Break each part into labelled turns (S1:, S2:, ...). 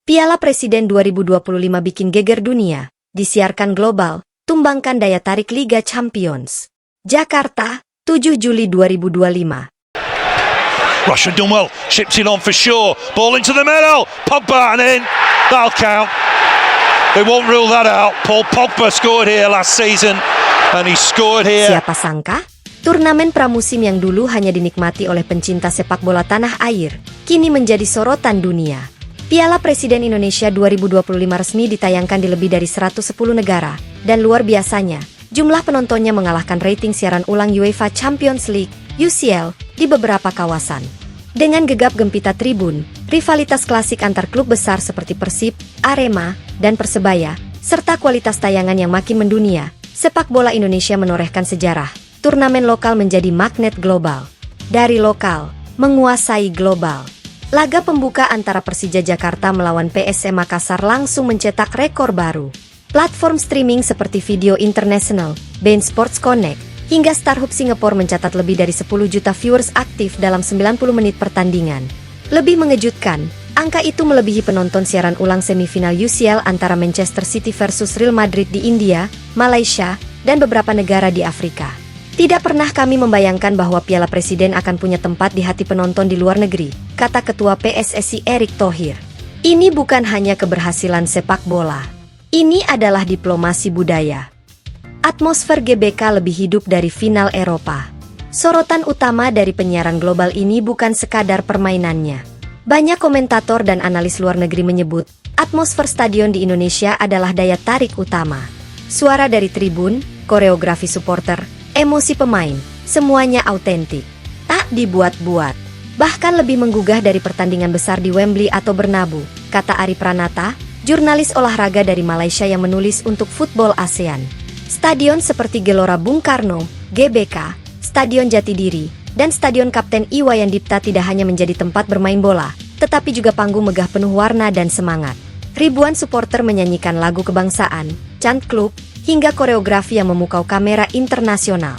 S1: Piala Presiden 2025 bikin geger dunia, disiarkan global, tumbangkan daya tarik Liga Champions. Jakarta, 7 Juli 2025.
S2: Russian done well, chips it on for sure, ball into the middle, Pogba and in, that'll count. They won't rule that out. Paul Pogba scored here last season, and he scored here.
S1: Siapa sangka? Turnamen pramusim yang dulu hanya dinikmati oleh pencinta sepak bola tanah air, kini menjadi sorotan dunia. Piala Presiden Indonesia 2025 resmi ditayangkan di lebih dari 110 negara, dan luar biasanya, jumlah penontonnya mengalahkan rating siaran ulang UEFA Champions League, UCL, di beberapa kawasan. Dengan gegap gempita tribun, rivalitas klasik antar klub besar seperti Persib, Arema, dan Persebaya, serta kualitas tayangan yang makin mendunia, sepak bola Indonesia menorehkan sejarah. Turnamen lokal menjadi magnet global. Dari lokal, menguasai global. Laga pembuka antara Persija Jakarta melawan PSM Makassar langsung mencetak rekor baru. Platform streaming seperti Video International, beIN Sports Connect, hingga StarHub Singapore mencatat lebih dari 10 juta viewers aktif dalam 90 menit pertandingan. Lebih mengejutkan, angka itu melebihi penonton siaran ulang semifinal UCL antara Manchester City versus Real Madrid di India, Malaysia, dan beberapa negara di Afrika. Tidak pernah kami membayangkan bahwa Piala Presiden akan punya tempat di hati penonton di luar negeri, kata Ketua PSSI Erick Thohir. Ini bukan hanya keberhasilan sepak bola. Ini adalah diplomasi budaya. Atmosfer GBK lebih hidup dari final Eropa. Sorotan utama dari penyiaran global ini bukan sekadar permainannya. Banyak komentator dan analis luar negeri menyebut, atmosfer stadion di Indonesia adalah daya tarik utama. Suara dari tribun, koreografi supporter, emosi pemain, semuanya autentik. Tak dibuat-buat. Bahkan lebih menggugah dari pertandingan besar di Wembley atau Bernabeu, kata Ari Pranata, jurnalis olahraga dari Malaysia yang menulis untuk Football ASEAN. Stadion seperti Gelora Bung Karno, GBK, Stadion Jatidiri, dan Stadion Kapten Iwayan Dipta tidak hanya menjadi tempat bermain bola, tetapi juga panggung megah penuh warna dan semangat. Ribuan supporter menyanyikan lagu kebangsaan, chant klub, hingga koreografi yang memukau kamera internasional.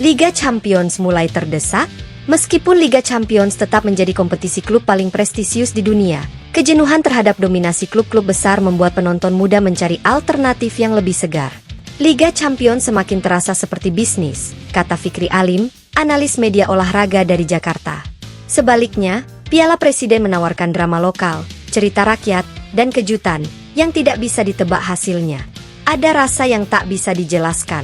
S1: Liga Champions mulai terdesak. Meskipun Liga Champions tetap menjadi kompetisi klub paling prestisius di dunia, kejenuhan terhadap dominasi klub-klub besar membuat penonton muda mencari alternatif yang lebih segar. Liga Champions semakin terasa seperti bisnis, kata Fikri Alim, analis media olahraga dari Jakarta. Sebaliknya, Piala Presiden menawarkan drama lokal, cerita rakyat, dan kejutan yang tidak bisa ditebak hasilnya. Ada rasa yang tak bisa dijelaskan.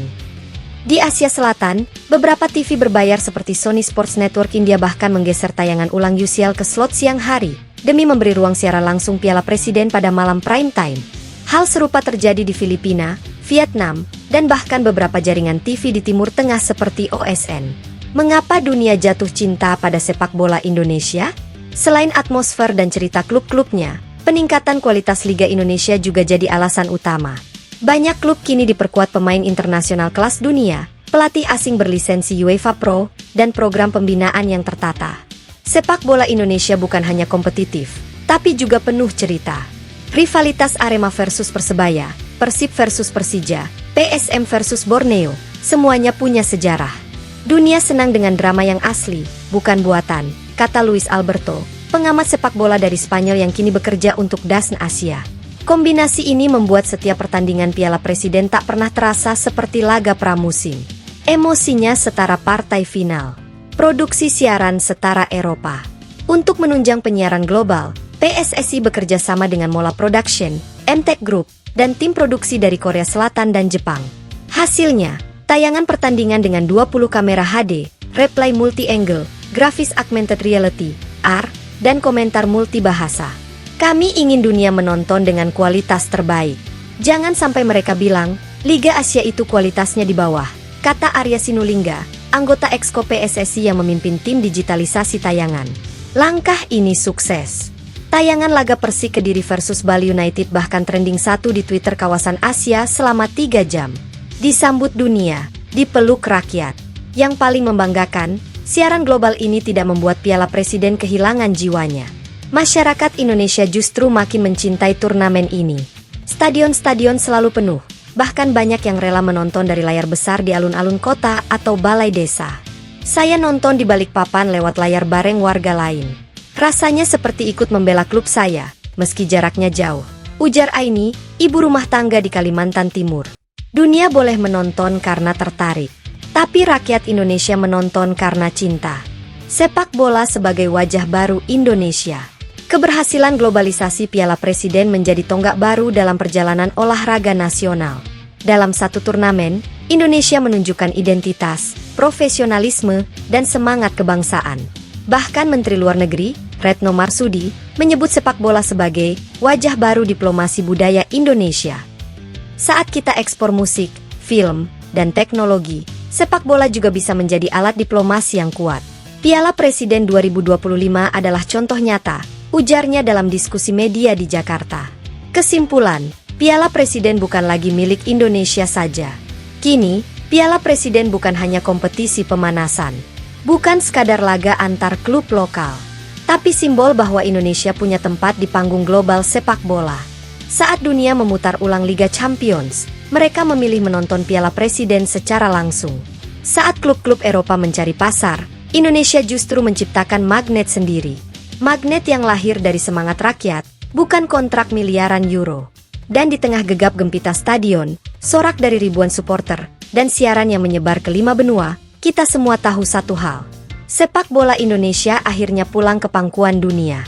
S1: Di Asia Selatan, beberapa TV berbayar seperti Sony Sports Network India bahkan menggeser tayangan ulang UCL ke slot siang hari, demi memberi ruang siaran langsung Piala Presiden pada malam prime time. Hal serupa terjadi di Filipina, Vietnam, dan bahkan beberapa jaringan TV di Timur Tengah seperti OSN. Mengapa dunia jatuh cinta pada sepak bola Indonesia? Selain atmosfer dan cerita klub-klubnya, peningkatan kualitas Liga Indonesia juga jadi alasan utama. Banyak klub kini diperkuat pemain internasional kelas dunia, pelatih asing berlisensi UEFA Pro, dan program pembinaan yang tertata. Sepak bola Indonesia bukan hanya kompetitif, tapi juga penuh cerita. Rivalitas Arema versus Persebaya, Persib versus Persija, PSM versus Borneo, semuanya punya sejarah. Dunia senang dengan drama yang asli, bukan buatan, kata Luis Alberto, pengamat sepak bola dari Spanyol yang kini bekerja untuk DAZN Asia. Kombinasi ini membuat setiap pertandingan Piala Presiden tak pernah terasa seperti laga pramusim. Emosinya setara partai final. Produksi siaran setara Eropa. Untuk menunjang penyiaran global, PSSI bekerja sama dengan Mola Production, MTech Group, dan tim produksi dari Korea Selatan dan Jepang. Hasilnya, tayangan pertandingan dengan 20 kamera HD, replay multi-angle, grafis augmented reality, AR, dan komentar multibahasa. Kami ingin dunia menonton dengan kualitas terbaik. Jangan sampai mereka bilang, Liga Asia itu kualitasnya di bawah, kata Arya Sinulinga, anggota Exco PSSI yang memimpin tim digitalisasi tayangan. Langkah ini sukses. Tayangan laga Persik Kediri versus Bali United bahkan trending 1 di Twitter kawasan Asia selama 3 jam. Disambut dunia, dipeluk rakyat. Yang paling membanggakan, siaran global ini tidak membuat Piala Presiden kehilangan jiwanya. Masyarakat Indonesia justru makin mencintai turnamen ini. Stadion-stadion selalu penuh, bahkan banyak yang rela menonton dari layar besar di alun-alun kota atau balai desa. Saya nonton di Balikpapan lewat layar bareng warga lain. Rasanya seperti ikut membela klub saya, meski jaraknya jauh. Ujar Aini, ibu rumah tangga di Kalimantan Timur. Dunia boleh menonton karena tertarik, tapi rakyat Indonesia menonton karena cinta. Sepak bola sebagai wajah baru Indonesia. Keberhasilan globalisasi Piala Presiden menjadi tonggak baru dalam perjalanan olahraga nasional. Dalam satu turnamen, Indonesia menunjukkan identitas, profesionalisme, dan semangat kebangsaan. Bahkan Menteri Luar Negeri, Retno Marsudi, menyebut sepak bola sebagai wajah baru diplomasi budaya Indonesia. Saat kita ekspor musik, film, dan teknologi, sepak bola juga bisa menjadi alat diplomasi yang kuat. Piala Presiden 2025 adalah contoh nyata, ujarnya dalam diskusi media di Jakarta. Kesimpulan, Piala Presiden bukan lagi milik Indonesia saja. Kini, Piala Presiden bukan hanya kompetisi pemanasan, bukan sekadar laga antar klub lokal, tapi simbol bahwa Indonesia punya tempat di panggung global sepak bola. Saat dunia memutar ulang Liga Champions, mereka memilih menonton Piala Presiden secara langsung. Saat klub-klub Eropa mencari pasar, Indonesia justru menciptakan magnet sendiri. Magnet yang lahir dari semangat rakyat, bukan kontrak miliaran euro. Dan di tengah gegap gempita stadion, sorak dari ribuan supporter, dan siaran yang menyebar ke 5 benua, kita semua tahu satu hal. Sepak bola Indonesia akhirnya pulang ke pangkuan dunia.